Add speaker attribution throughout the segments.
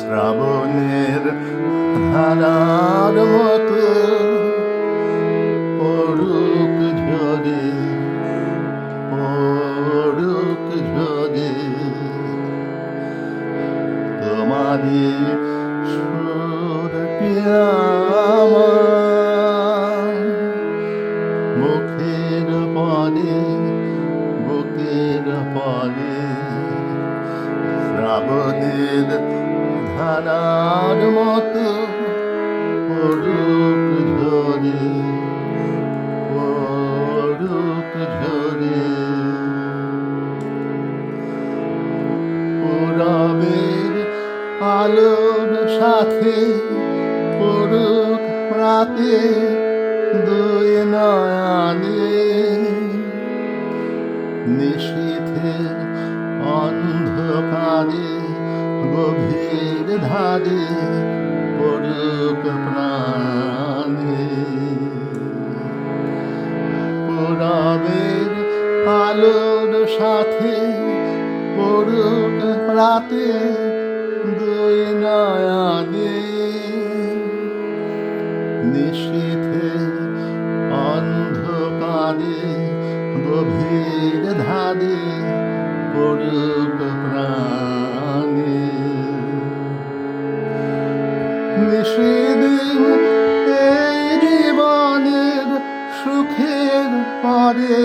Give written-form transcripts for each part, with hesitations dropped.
Speaker 1: শ্রাবণের ধারার মতো পড়ুক ঝরে, পড়ুক ঝরে তোমারই সুরটি আমার মুখের পরে, বুকের পরে শ্রাবণের ধারার মতো পড়ুক ঝরে, পড়ুক ঝরে পূরবের আলোর সাথে পড়ুক রাতে দুই নয়নে নিশীথের অন্ধকারে গভীর ধারে পড়ুক প্রাণে পূরবের আলোর সাথে পড়ুক রাতে দুই নয়নে নিশীথের অন্ধকারে গভীর ধারে পড়ুক প্রাণে নিষেদিন এই জীবনের সুখের পরে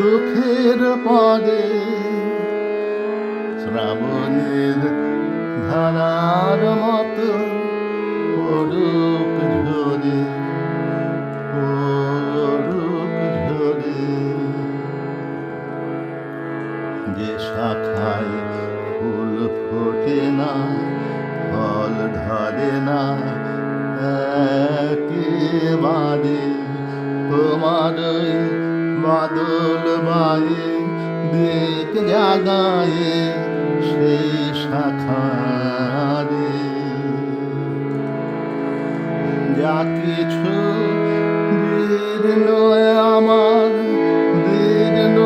Speaker 1: দুঃখের পরে শ্রাবণের ধারার মতো পড়ুক ঝরে, পড়ুক ঝরে যে শাখায় ফুল ফোটে না ফল ধরে না একেবারে তোমার বাদল বায়ে দিক জাগায়ে সেই শাখারে যা কিছু দীর্ণ আমার, দীর্ণ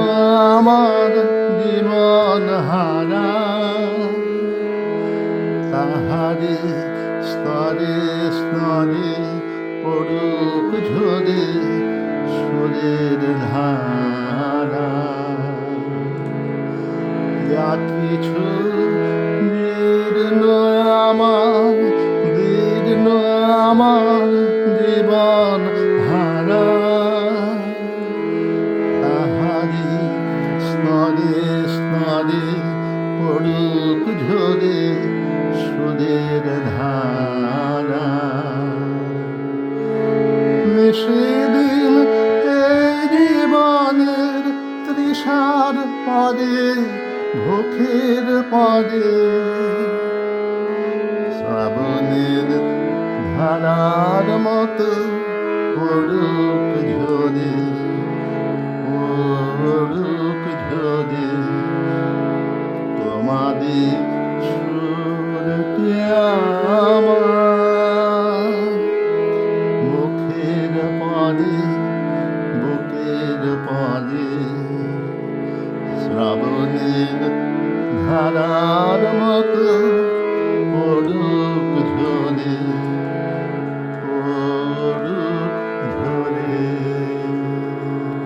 Speaker 1: আমার জীবন হারা তাহারে স্তরে স্তরে পড়ুক ঝরে সুরের ধারা যা কিছু দীর্ণ আমার, দীর্ণ আমার জীবন হারা তাহারি স্তরে স্তরে পড়ুক ঝরে সুরের ধারা সেদিন এই জীবনের তৃষার পরে ভোখের পরে শ্রাবণের ধারার মতো পড়ুক ঝরে, পড়ুক ঝরে তোমাদের সুরটি আমার মুখের পরে বুকের পরে শ্রাবণের ধারার মতো পড়ুক ঝরে।